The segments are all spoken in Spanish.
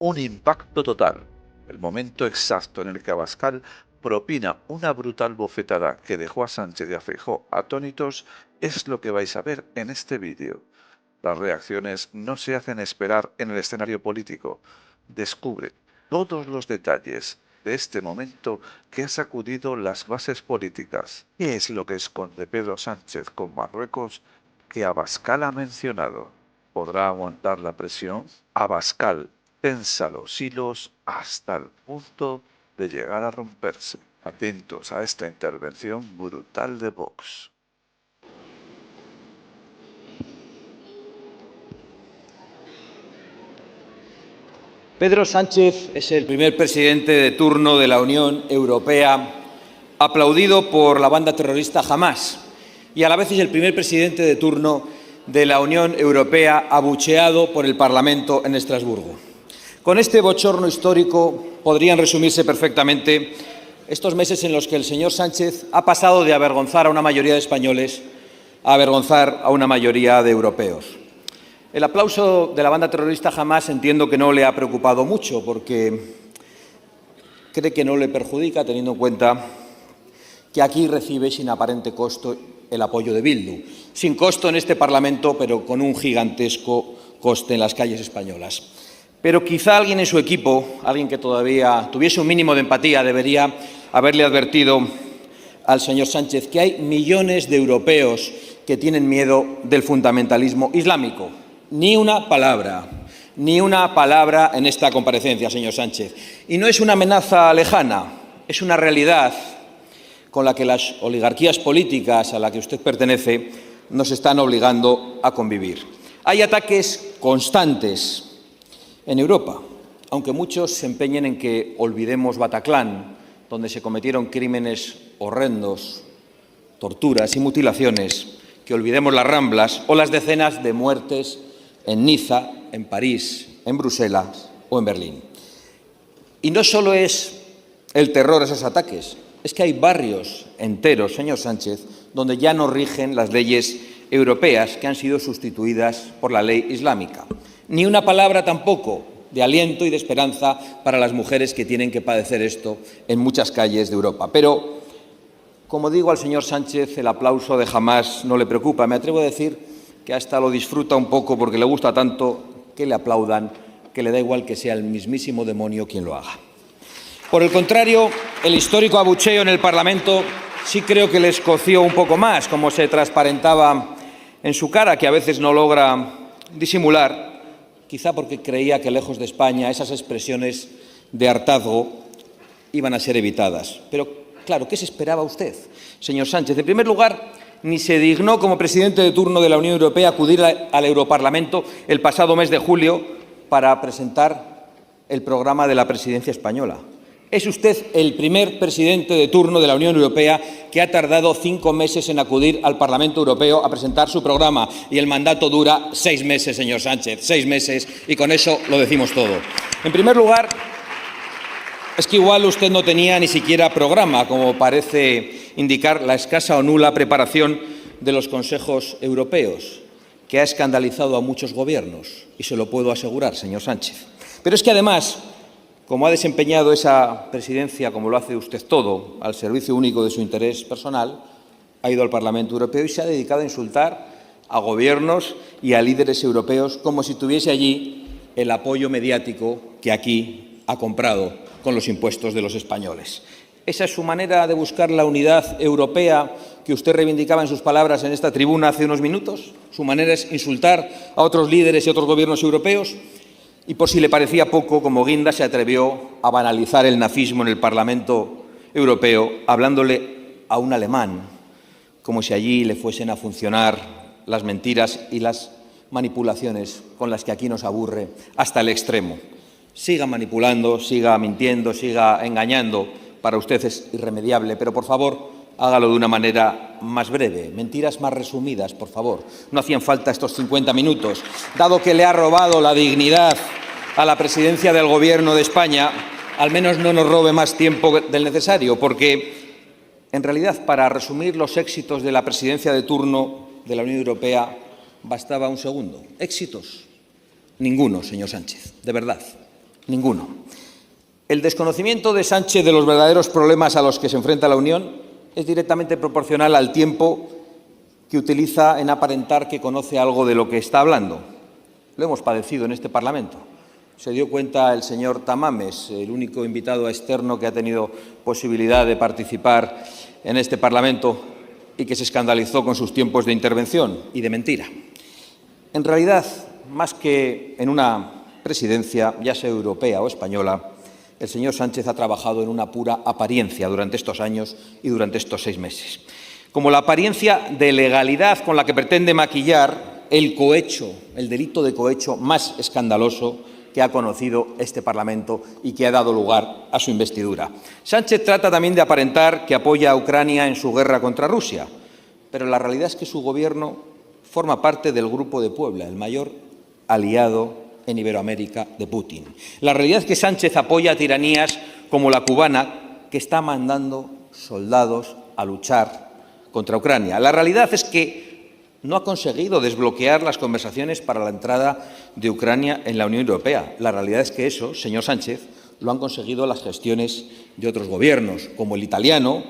un impacto total. El momento exacto en el que Abascal propina una brutal bofetada que dejó a Sánchez y a Feijóo atónitos es lo que vais a ver en este vídeo. Las reacciones no se hacen esperar en el escenario político. Descubre todos los detalles de este momento que ha sacudido las bases políticas. ¿Qué es lo que esconde Pedro Sánchez con Marruecos que Abascal ha mencionado? ¿Podrá aguantar la presión? Abascal tensa los hilos hasta el punto de llegar a romperse. Atentos a esta intervención brutal de Vox. Pedro Sánchez es el primer presidente de turno de la Unión Europea aplaudido por la banda terrorista Hamás y a la vez es el primer presidente de turno de la Unión Europea abucheado por el Parlamento en Estrasburgo. Con este bochorno histórico podrían resumirse perfectamente estos meses en los que el señor Sánchez ha pasado de avergonzar a una mayoría de españoles a avergonzar a una mayoría de europeos. El aplauso de la banda terrorista Hamás entiendo que no le ha preocupado mucho porque cree que no le perjudica, teniendo en cuenta que aquí recibe sin aparente costo el apoyo de Bildu. Sin costo en este Parlamento, pero con un gigantesco coste en las calles españolas. Pero quizá alguien en su equipo, alguien que todavía tuviese un mínimo de empatía, debería haberle advertido al señor Sánchez que hay millones de europeos que tienen miedo del fundamentalismo islámico. Ni una palabra en esta comparecencia, señor Sánchez. Y no es una amenaza lejana, es una realidad con la que las oligarquías políticas a las que usted pertenece nos están obligando a convivir. Hay ataques constantes en Europa, aunque muchos se empeñen en que olvidemos Bataclan, donde se cometieron crímenes horrendos, torturas y mutilaciones, que olvidemos las Ramblas o las decenas de muertes en Niza, en París, en Bruselas o en Berlín. Y no solo es el terror a esos ataques, es que hay barrios enteros, señor Sánchez, donde ya no rigen las leyes europeas que han sido sustituidas por la ley islámica. Ni una palabra tampoco de aliento y de esperanza para las mujeres que tienen que padecer esto en muchas calles de Europa. Pero, como digo al señor Sánchez, el aplauso de Hamás no le preocupa. Me atrevo a decir que hasta lo disfruta un poco porque le gusta tanto que le aplaudan, que le da igual que sea el mismísimo demonio quien lo haga. Por el contrario, el histórico abucheo en el Parlamento sí creo que le escoció un poco más, como se transparentaba en su cara, que a veces no logra disimular, quizá porque creía que lejos de España esas expresiones de hartazgo iban a ser evitadas. Pero, claro, ¿qué se esperaba usted, señor Sánchez? En primer lugar, ni se dignó como presidente de turno de la Unión Europea acudir al Europarlamento el pasado mes de julio para presentar el programa de la presidencia española. Es usted el primer presidente de turno de la Unión Europea que ha tardado 5 meses en acudir al Parlamento Europeo a presentar su programa y el mandato dura 6 meses, señor Sánchez, 6 meses, y con eso lo decimos todo. En primer lugar, es que igual usted no tenía ni siquiera programa, como parece indicar la escasa o nula preparación de los consejos europeos, que ha escandalizado a muchos gobiernos, y se lo puedo asegurar, señor Sánchez. Pero es que además, como ha desempeñado esa presidencia, como lo hace usted todo, al servicio único de su interés personal, ha ido al Parlamento Europeo y se ha dedicado a insultar a gobiernos y a líderes europeos como si tuviese allí el apoyo mediático que aquí ha comprado con los impuestos de los españoles. ¿Esa es su manera de buscar la unidad europea que usted reivindicaba en sus palabras en esta tribuna hace unos minutos? ¿Su manera es insultar a otros líderes y otros gobiernos europeos? Y por si le parecía poco, como guinda se atrevió a banalizar el nazismo en el Parlamento Europeo, hablándole a un alemán, como si allí le fuesen a funcionar las mentiras y las manipulaciones con las que aquí nos aburre hasta el extremo. Siga manipulando, siga mintiendo, siga engañando, para usted es irremediable, pero por favor, hágalo de una manera más breve, mentiras más resumidas, por favor. No hacían falta estos 50 minutos. Dado que le ha robado la dignidad a la presidencia del Gobierno de España, al menos no nos robe más tiempo del necesario, porque en realidad para resumir los éxitos de la presidencia de turno de la Unión Europea bastaba un segundo. ¿Éxitos? Ninguno, señor Sánchez, de verdad. Ninguno. El desconocimiento de Sánchez de los verdaderos problemas a los que se enfrenta la Unión es directamente proporcional al tiempo que utiliza en aparentar que conoce algo de lo que está hablando. Lo hemos padecido en este Parlamento. Se dio cuenta el señor Tamames, el único invitado externo que ha tenido posibilidad de participar en este Parlamento y que se escandalizó con sus tiempos de intervención y de mentira. En realidad, más que en una presidencia, ya sea europea o española, el señor Sánchez ha trabajado en una pura apariencia durante estos años y durante estos 6 meses. Como la apariencia de legalidad con la que pretende maquillar el cohecho, el delito de cohecho más escandaloso que ha conocido este Parlamento y que ha dado lugar a su investidura. Sánchez trata también de aparentar que apoya a Ucrania en su guerra contra Rusia, pero la realidad es que su gobierno forma parte del Grupo de Puebla, el mayor aliado en Iberoamérica de Putin. La realidad es que Sánchez apoya tiranías como la cubana, que está mandando soldados a luchar contra Ucrania. La realidad es que no ha conseguido desbloquear las conversaciones para la entrada de Ucrania en la Unión Europea. La realidad es que eso, señor Sánchez, lo han conseguido las gestiones de otros gobiernos, como el italiano,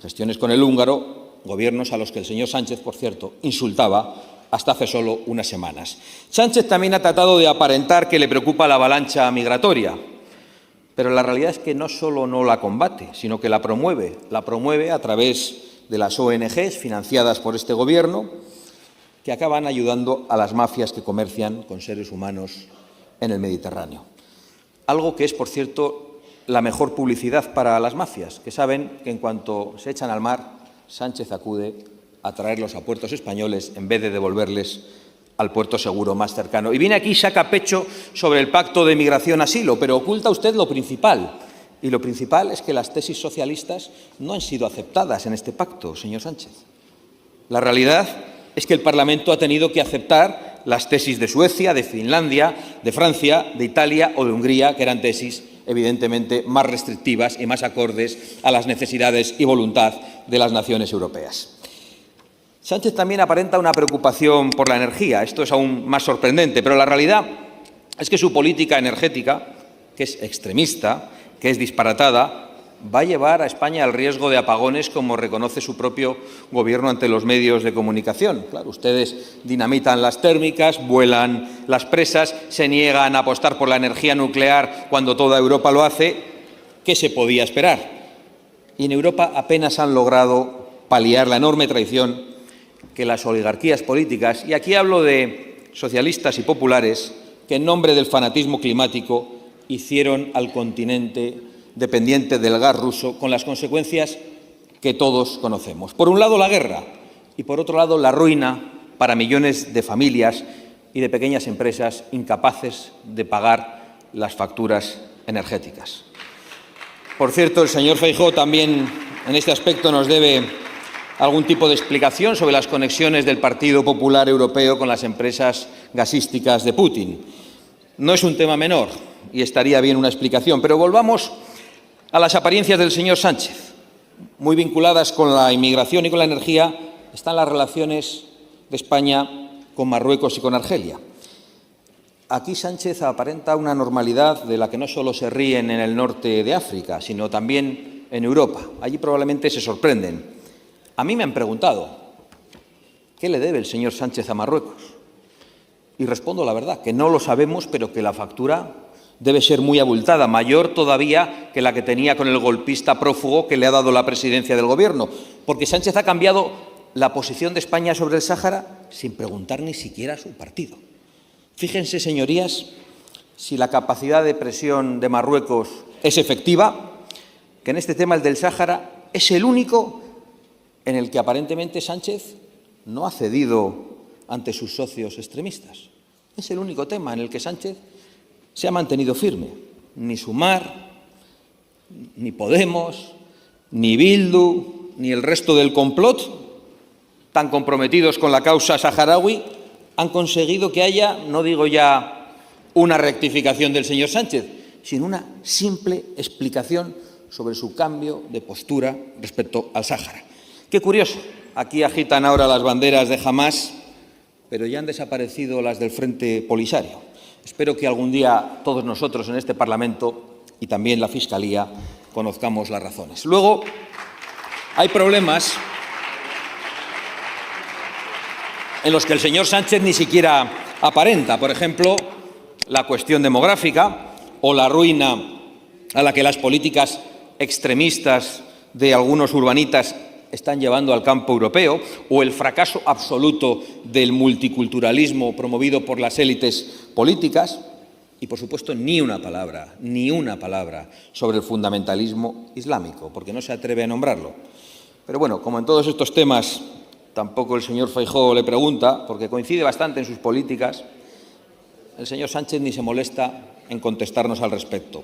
gestiones con el húngaro, gobiernos a los que el señor Sánchez, por cierto, insultaba hasta hace solo unas semanas. Sánchez también ha tratado de aparentar que le preocupa la avalancha migratoria, pero la realidad es que no solo no la combate, sino que la promueve a través de las ONGs financiadas por este Gobierno, que acaban ayudando a las mafias que comercian con seres humanos en el Mediterráneo. Algo que es, por cierto, la mejor publicidad para las mafias, que saben que en cuanto se echan al mar, Sánchez acude a traerlos a puertos españoles en vez de devolverles al puerto seguro más cercano. Y viene aquí y saca pecho sobre el pacto de migración-asilo, pero oculta usted lo principal. Y lo principal es que las tesis socialistas no han sido aceptadas en este pacto, señor Sánchez. La realidad es que el Parlamento ha tenido que aceptar las tesis de Suecia, de Finlandia, de Francia, de Italia o de Hungría, que eran tesis evidentemente más restrictivas y más acordes a las necesidades y voluntad de las naciones europeas. Sánchez también aparenta una preocupación por la energía. Esto es aún más sorprendente, pero la realidad es que su política energética, que es extremista, que es disparatada, va a llevar a España al riesgo de apagones, como reconoce su propio Gobierno ante los medios de comunicación. Claro, ustedes dinamitan las térmicas, vuelan las presas, se niegan a apostar por la energía nuclear cuando toda Europa lo hace. ¿Qué se podía esperar? Y en Europa apenas han logrado paliar la enorme traición que las oligarquías políticas, y aquí hablo de socialistas y populares, que en nombre del fanatismo climático hicieron al continente dependiente del gas ruso, con las consecuencias que todos conocemos. Por un lado, la guerra, y por otro lado, la ruina para millones de familias y de pequeñas empresas incapaces de pagar las facturas energéticas. Por cierto, el señor Feijóo también en este aspecto nos debe algún tipo de explicación sobre las conexiones del Partido Popular Europeo con las empresas gasísticas de Putin. No es un tema menor y estaría bien una explicación, pero volvamos a las apariencias del señor Sánchez. Muy vinculadas con la inmigración y con la energía están las relaciones de España con Marruecos y con Argelia. Aquí Sánchez aparenta una normalidad de la que no solo se ríen en el norte de África, sino también en Europa. Allí probablemente se sorprenden. A mí me han preguntado, ¿qué le debe el señor Sánchez a Marruecos? Y respondo la verdad, que no lo sabemos, pero que la factura debe ser muy abultada, mayor todavía que la que tenía con el golpista prófugo que le ha dado la presidencia del Gobierno, porque Sánchez ha cambiado la posición de España sobre el Sáhara sin preguntar ni siquiera a su partido. Fíjense, señorías, si la capacidad de presión de Marruecos es efectiva, que en este tema, el del Sáhara, es el único en el que aparentemente Sánchez no ha cedido ante sus socios extremistas. Es el único tema en el que Sánchez se ha mantenido firme. Ni Sumar, ni Podemos, ni Bildu, ni el resto del complot, tan comprometidos con la causa saharaui, han conseguido que haya, no digo ya una rectificación del señor Sánchez, sino una simple explicación sobre su cambio de postura respecto al Sáhara. Qué curioso, aquí agitan ahora las banderas de Hamás, pero ya han desaparecido las del Frente Polisario. Espero que algún día todos nosotros en este Parlamento y también la Fiscalía conozcamos las razones. Luego, hay problemas en los que el señor Sánchez ni siquiera aparenta. Por ejemplo, la cuestión demográfica o la ruina a la que las políticas extremistas de algunos urbanitas están llevando al campo europeo, o el fracaso absoluto del multiculturalismo promovido por las élites políticas, y, por supuesto, ni una palabra sobre el fundamentalismo islámico, porque no se atreve a nombrarlo. Pero bueno, como en todos estos temas tampoco el señor Feijóo le pregunta, porque coincide bastante en sus políticas, el señor Sánchez ni se molesta en contestarnos al respecto.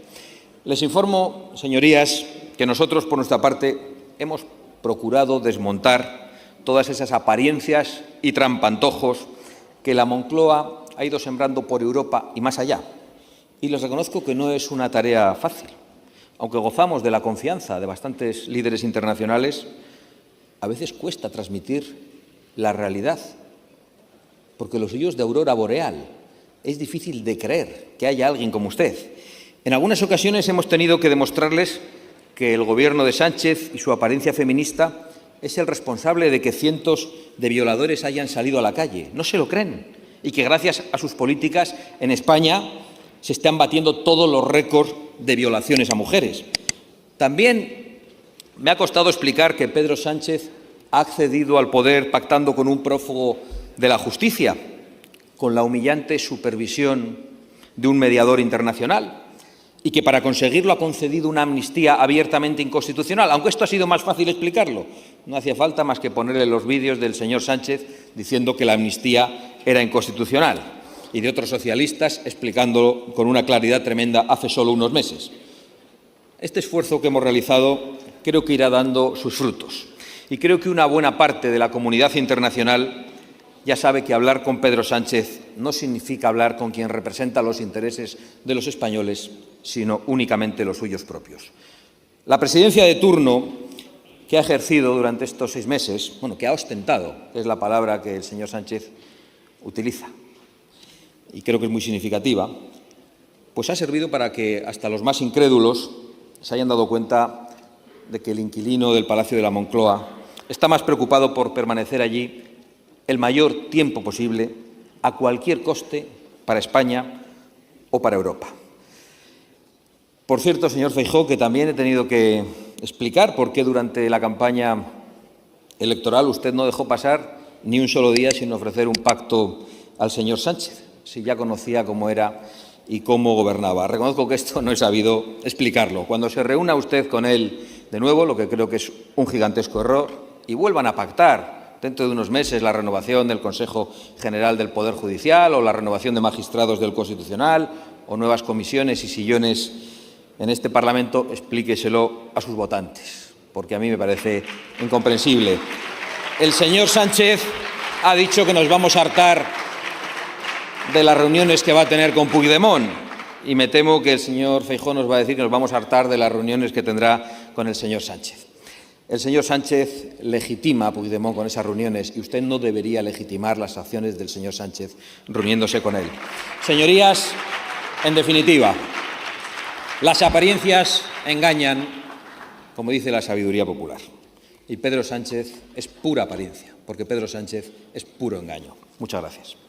Les informo, señorías, que nosotros, por nuestra parte, hemos procurado desmontar todas esas apariencias y trampantojos que la Moncloa ha ido sembrando por Europa y más allá. Y les reconozco que no es una tarea fácil. Aunque gozamos de la confianza de bastantes líderes internacionales, a veces cuesta transmitir la realidad, porque lo suyo es de aurora boreal. Es difícil de creer que haya alguien como usted. En algunas ocasiones hemos tenido que demostrarles que el Gobierno de Sánchez y su apariencia feminista es el responsable de que cientos de violadores hayan salido a la calle. No se lo creen. Y que gracias a sus políticas en España se están batiendo todos los récords de violaciones a mujeres. También me ha costado explicar que Pedro Sánchez ha accedido al poder pactando con un prófugo de la justicia, con la humillante supervisión de un mediador internacional, y que para conseguirlo ha concedido una amnistía abiertamente inconstitucional, aunque esto ha sido más fácil explicarlo. No hacía falta más que ponerle los vídeos del señor Sánchez diciendo que la amnistía era inconstitucional y de otros socialistas explicándolo con una claridad tremenda hace solo unos meses. Este esfuerzo que hemos realizado creo que irá dando sus frutos y creo que una buena parte de la comunidad internacional ya sabe que hablar con Pedro Sánchez no significa hablar con quien representa los intereses de los españoles, sino únicamente los suyos propios. La presidencia de turno que ha ejercido durante estos 6 meses, que ha ostentado, es la palabra que el señor Sánchez utiliza, y creo que es muy significativa, pues ha servido para que hasta los más incrédulos se hayan dado cuenta de que el inquilino del Palacio de la Moncloa está más preocupado por permanecer allí el mayor tiempo posible, a cualquier coste, para España o para Europa. Por cierto, señor Feijóo, que también he tenido que explicar por qué durante la campaña electoral usted no dejó pasar ni un solo día sin ofrecer un pacto al señor Sánchez, si ya conocía cómo era y cómo gobernaba. Reconozco que esto no he sabido explicarlo. Cuando se reúna usted con él de nuevo, lo que creo que es un gigantesco error, y vuelvan a pactar dentro de unos meses la renovación del Consejo General del Poder Judicial o la renovación de magistrados del Constitucional o nuevas comisiones y sillones en este Parlamento, explíqueselo a sus votantes, porque a mí me parece incomprensible. El señor Sánchez ha dicho que nos vamos a hartar de las reuniones que va a tener con Puigdemont, y me temo que el señor Feijóo nos va a decir que nos vamos a hartar de las reuniones que tendrá con el señor Sánchez. El señor Sánchez legitima a Puigdemont con esas reuniones y usted no debería legitimar las acciones del señor Sánchez reuniéndose con él. Señorías, en definitiva, las apariencias engañan, como dice la sabiduría popular, y Pedro Sánchez es pura apariencia, porque Pedro Sánchez es puro engaño. Muchas gracias.